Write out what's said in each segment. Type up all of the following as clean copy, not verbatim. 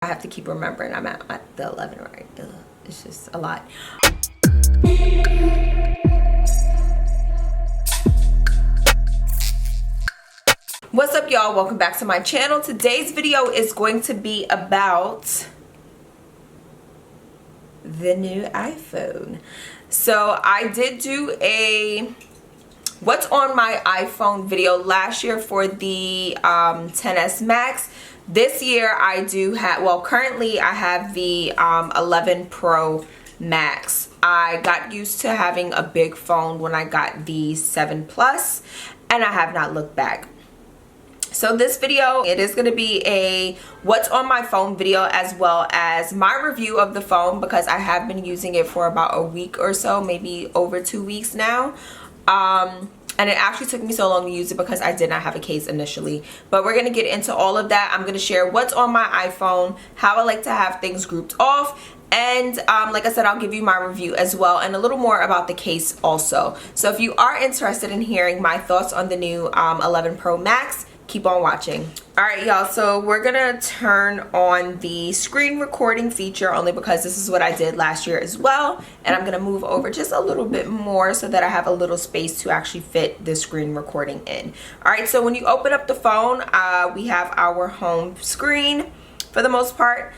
have to keep remembering I'm at the 11 right. Ugh, it's just a lot. What's up, y'all? Welcome back to my channel. Today's video is going to be about the new iPhone. So I did do a what's on my iPhone video last year for the 10s Max. This year I do have, well, currently I have the 11 Pro Max. I got used to having a big phone when I got the 7 Plus, and I have not looked back. So this video, it is going to be a what's on my phone video, as well as my review of the phone, because I have been using it for about a week or so, maybe over 2 weeks now. And it actually took me so long to use it because I did not have a case initially. But we're going to get into all of that. I'm going to share what's on my iPhone, how I like to have things grouped off, and like I said, I'll give you my review as well, and a little more about the case also. So if you are interested in hearing my thoughts on the new 11 Pro Max, keep on watching. Alright, y'all, so we're gonna turn on the screen recording feature, only because this is what I did last year as well, and I'm gonna move over just a little bit more so that I have a little space to actually fit the screen recording in. Alright, so when you open up the phone, we have our home screen for the most part.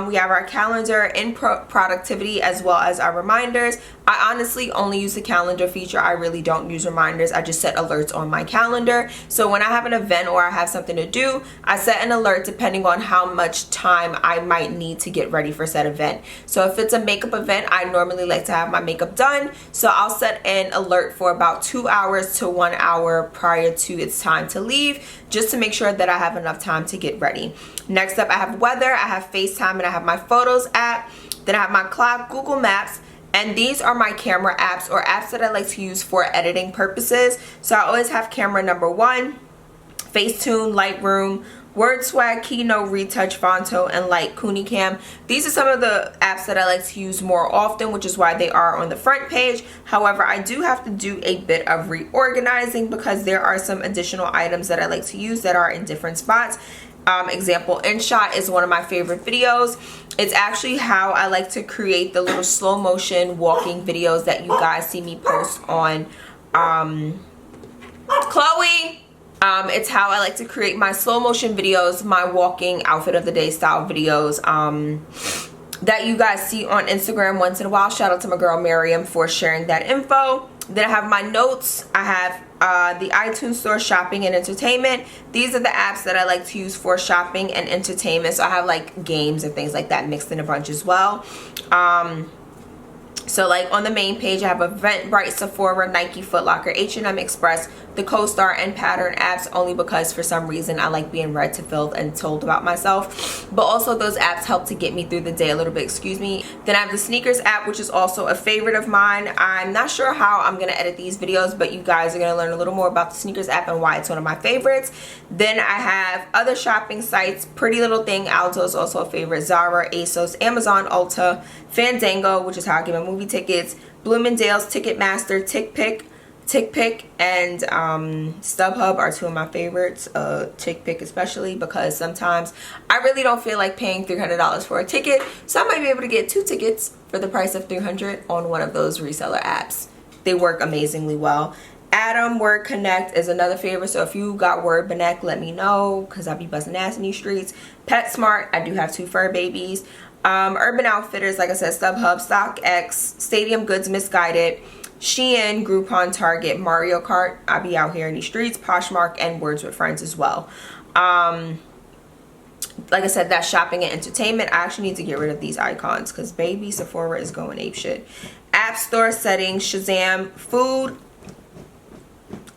We have our calendar and productivity, as well as our reminders. I honestly only use the calendar feature. I really don't use reminders. I just set alerts on my calendar. So when I have an event or I have something to do, I set an alert depending on how much time I might need to get ready for said event. So if it's a makeup event, I normally like to have my makeup done. So I'll set an alert for about 2 hours to 1 hour prior to its time to leave, just to make sure that I have enough time to get ready. Next up, I have weather, I have FaceTime, and I have my Photos app. Then I have my clock, Google Maps, and these are my camera apps, or apps that I like to use for editing purposes. So I always have camera number 1, Facetune, Lightroom, WordSwag, Keynote, Retouch, Fonto, and Light CooneyCam. These are some of the apps that I like to use more often, which is why they are on the front page. However, I do have to do a bit of reorganizing because there are some additional items that I like to use that are in different spots. Example, InShot is one of my favorite videos. It's actually how I like to create the little slow motion walking videos that you guys see me post on Chloe. It's how I like to create my slow motion videos, my walking outfit of the day style videos that you guys see on Instagram once in a while. Shout out to my girl Miriam for sharing that info. Then I have my notes. I have the iTunes Store, shopping and entertainment. These are the apps that I like to use for shopping and entertainment. So I have like games and things like that mixed in a bunch as well. So like on the main page, I have Eventbrite, Sephora, Nike, Foot Locker, H&M Express, the CoStar, and Pattern apps, only because for some reason I like being read to filled and told about myself. But also those apps help to get me through the day a little bit, excuse me. Then I have the Sneakers app, which is also a favorite of mine. I'm not sure how I'm going to edit these videos, but you guys are going to learn a little more about the Sneakers app and why it's one of my favorites. Then I have other shopping sites, Pretty Little Thing, Alto is also a favorite, Zara, ASOS, Amazon, Ulta, Fandango, which is how I get my movie tickets, Bloomingdale's, Ticketmaster, TickPick, and StubHub are two of my favorites. TickPick especially, because sometimes I really don't feel like paying $300 for a ticket, so I might be able to get 2 tickets for the price of $300 on one of those reseller apps. They work amazingly well. Adam Word Connect is another favorite, so if you got Word Connect, let me know, because I be busting ass in these streets. PetSmart, I do have 2 fur babies. Urban Outfitters, like I said, StubHub, StockX, Stadium Goods, Misguided, Shein, Groupon, Target, Mario Kart, I be out here in the streets, Poshmark, and Words with Friends as well. Like I said, that's shopping and entertainment. I actually need to get rid of these icons because baby Sephora is going apeshit. App Store settings, Shazam, food.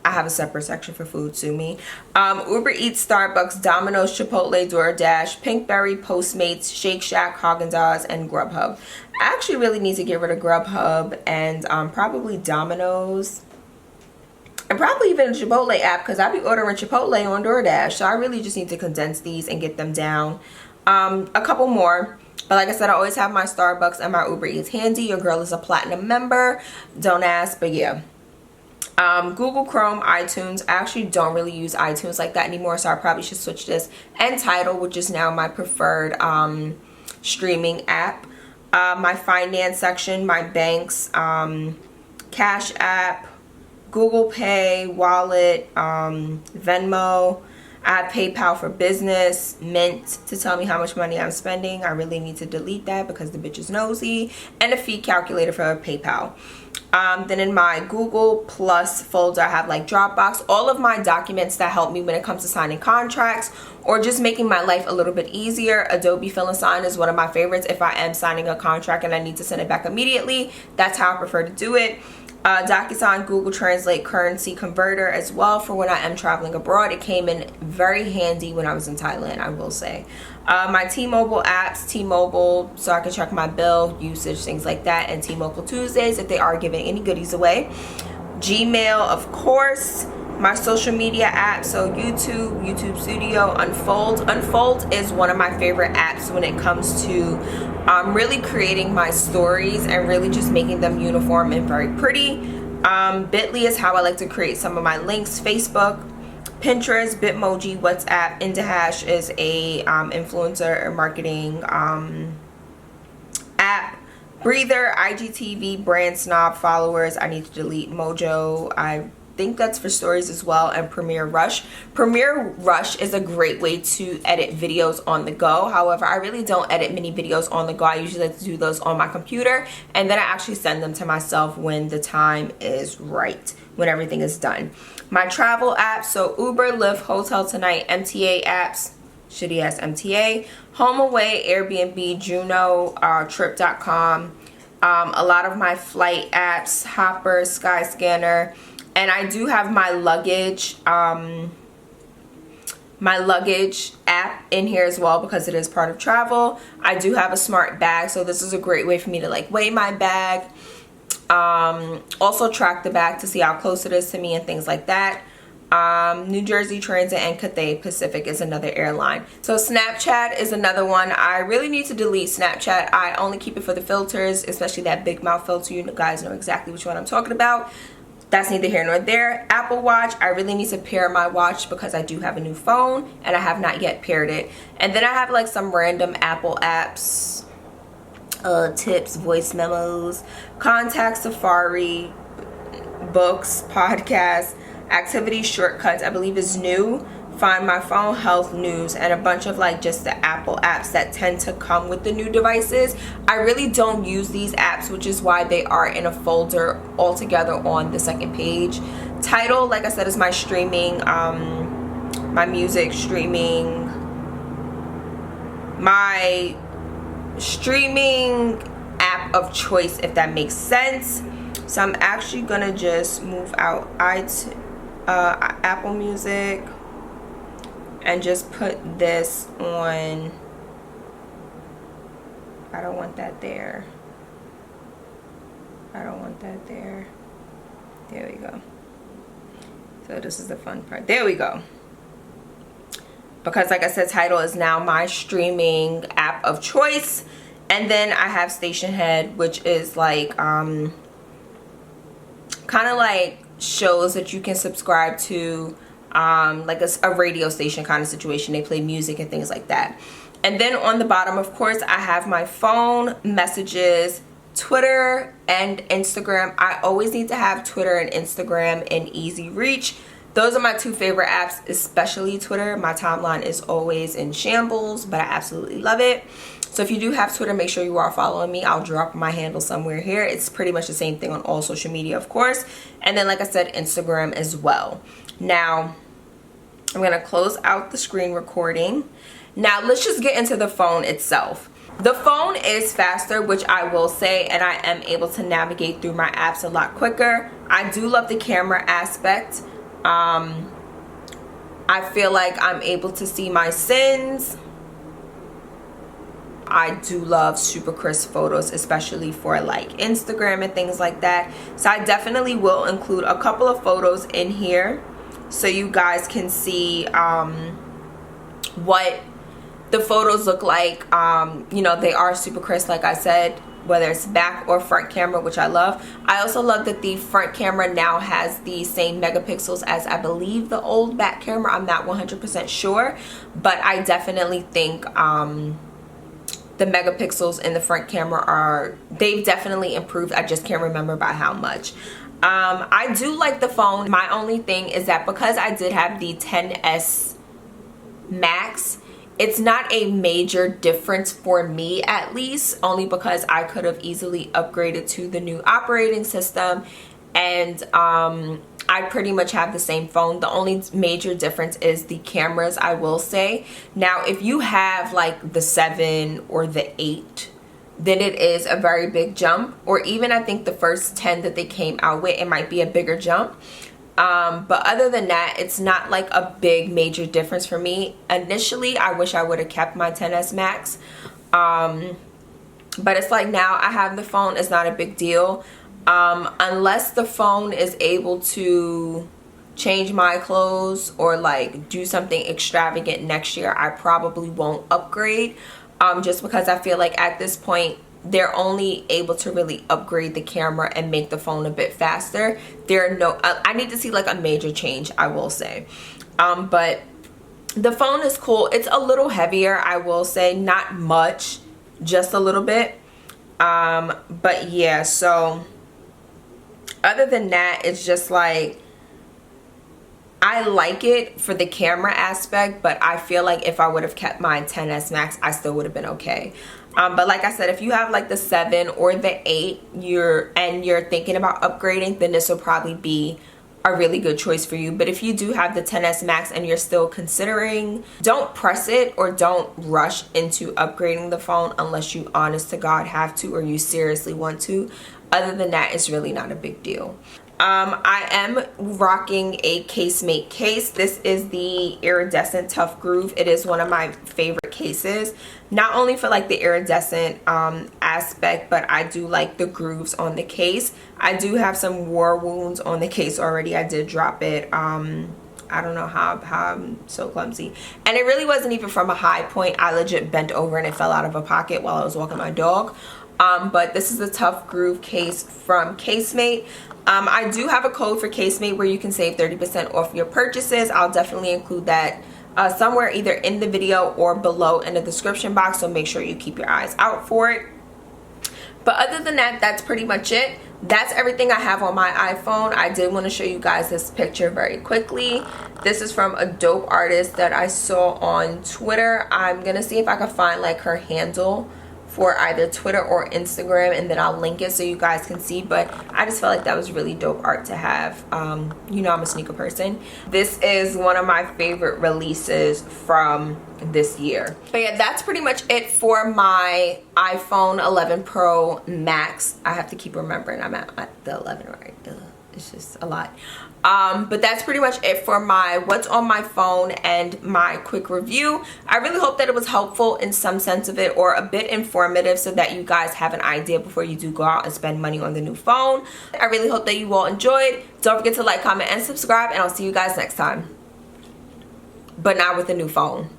I have a separate section for food, sue me. Uber Eats, Starbucks, Domino's, Chipotle, DoorDash, Pinkberry, Postmates, Shake Shack, Haagen-Dazs, and Grubhub. I actually really need to get rid of Grubhub and probably Domino's. And probably even a Chipotle app, because I be ordering Chipotle on DoorDash. So I really just need to condense these and get them down. A couple more. But like I said, I always have my Starbucks and my Uber Eats handy. Your girl is a platinum member. Don't ask, but yeah. Google Chrome, iTunes. I actually don't really use iTunes like that anymore, so I probably should switch this. And Tidal, which is now my preferred streaming app. My finance section, my banks, Cash App, Google Pay, Wallet, Venmo. I have PayPal for business, Mint to tell me how much money I'm spending. I really need to delete that because the bitch is nosy. And a fee calculator for PayPal. Then in my Google Plus folder, I have like Dropbox, all of my documents that help me when it comes to signing contracts or just making my life a little bit easier. Adobe Fill and Sign is one of my favorites if I am signing a contract and I need to send it back immediately. That's how I prefer to do it. DocuSign, Google Translate, Currency Converter as well for when I am traveling abroad. It came in very handy when I was in Thailand, I will say. My T-Mobile apps, T-Mobile, so I can check my bill, usage, things like that, and T-Mobile Tuesdays if they are giving any goodies away. Gmail, of course. My social media apps, so YouTube Studio, Unfold. Unfold is one of my favorite apps when it comes to really creating my stories and really just making them uniform and very pretty. Bitly is how I like to create some of my links. Facebook, Pinterest, Bitmoji, WhatsApp. Indahash is a influencer or marketing app. Breather, IGTV, Brand Snob, Followers. I need to delete Mojo. I think that's for stories as well. And Premiere Rush. Premiere Rush is a great way to edit videos on the go. However, I really don't edit many videos on the go. I usually like to do those on my computer, and then I actually send them to myself when the time is right, when everything is done. My travel apps, so Uber, Lyft, Hotel Tonight, MTA apps, shitty ass MTA, HomeAway, Airbnb, Juno, Trip.com, a lot of my flight apps, Hopper, Skyscanner. And I do have my luggage app in here as well because it is part of travel. I do have a smart bag, so this is a great way for me to like weigh my bag. Also track the bag to see how close it is to me and things like that. New Jersey Transit and Cathay Pacific is another airline. So Snapchat is another one. I really need to delete Snapchat. I only keep it for the filters, especially that big mouth filter. You guys know exactly which one I'm talking about. That's neither here nor there. Apple Watch, I really need to pair my watch because I do have a new phone and I have not yet paired it. And then I have like some random Apple apps, tips, voice memos, contact, Safari, books, podcasts, activities, shortcuts, I believe is new. Find My Phone, health, news, and a bunch of like just the Apple apps that tend to come with the new devices. I really don't use these apps, which is why they are in a folder altogether on the second page. Tidal, like I said, is my streaming, my music streaming, my streaming app of choice, if that makes sense. So I'm actually gonna just move out Apple Music and just put this on. I don't want that there. I don't want that there. There we go. So this is the fun part. There we go. Because like I said, Tidal is now my streaming app of choice. And then I have Stationhead, which is like kind of like shows that you can subscribe to, like a radio station kind of situation. They play music and things like that. And then on the bottom, of course, I have my phone, messages, Twitter, and Instagram. I always need to have Twitter and Instagram in easy reach. Those are my two favorite apps, especially Twitter. My timeline is always in shambles, but I absolutely love it. So if you do have Twitter, make sure you are following me. I'll drop my handle somewhere here. It's pretty much the same thing on all social media, of course. And then, like I said, Instagram as well. Now, I'm going to close out the screen recording. Now, let's just get into the phone itself. The phone is faster, which I will say, and I am able to navigate through my apps a lot quicker. I do love the camera aspect. I feel like I'm able to see my sins. I do love super crisp photos, especially for like Instagram and things like that. So I definitely will include a couple of photos in here so you guys can see what the photos look like. You know, they are super crisp, like I said. whether it's back or front camera, which I love. I also love that the front camera now has the same megapixels as I believe the old back camera. I'm not 100% sure, but I definitely think the megapixels in the front camera they've definitely improved. I just can't remember by how much. I do like the phone. My only thing is that because I did have the XS Max, it's not a major difference for me, at least, only because I could have easily upgraded to the new operating system, and I pretty much have the same phone. The only major difference is the cameras, I will say. Now, if you have like the 7 or the 8, then it is a very big jump, or even I think the first 10 that they came out with, it might be a bigger jump. But other than that, it's not like a big major difference for me. Initially, I wish I would have kept my XS Max, but it's like now I have the phone, it's not a big deal. Unless the phone is able to change my clothes or like do something extravagant next year, I probably won't upgrade, just because I feel like at this point they're only able to really upgrade the camera and make the phone a bit faster. I need to see like a major change, I will say. But the phone is cool. It's a little heavier, I will say, not much, just a little bit. But yeah, so other than that, it's just like I like it for the camera aspect, but I feel like if I would have kept my XS Max, I still would have been okay. But like I said, if you have like the 7 or the 8, you're thinking about upgrading, then this will probably be a really good choice for you. But if you do have the XS Max and you're still considering, don't press it or don't rush into upgrading the phone unless you honest to God have to or you seriously want to. Other than that, it's really not a big deal. I am rocking a Casemate case. This is the iridescent Tough Groove. It is one of my favorite cases, not only for like the iridescent aspect, but I do like the grooves on the case. I do have some war wounds on the case already. I did drop it. I don't know how I'm so clumsy, and it really wasn't even from a high point. I legit bent over and it fell out of a pocket while I was walking my dog. But this is the Tough Groove case from Casemate. I do have a code for Casemate where you can save 30% off your purchases. I'll definitely include that somewhere either in the video or below in the description box, so make sure you keep your eyes out for it. But other than that, that's pretty much it. That's everything I have on my iPhone. I did want to show you guys this picture very quickly. This is from a dope artist that I saw on Twitter. I'm gonna see if I can find like her handle for either Twitter or Instagram, and then I'll link it so you guys can see. But I just felt like that was really dope art to have. You know I'm a sneaker person. This is one of my favorite releases from this year. But yeah, that's pretty much it for my iPhone 11 Pro Max. I have to keep remembering I'm at the 11, right? It's just a lot. But that's pretty much it for my what's on my phone and my quick review. I really hope that it was helpful in some sense of it, or a bit informative, so that you guys have an idea before you do go out and spend money on the new phone. I really hope that you all enjoyed. Don't forget to like, comment, and subscribe, and I'll see you guys next time, but not with a new phone.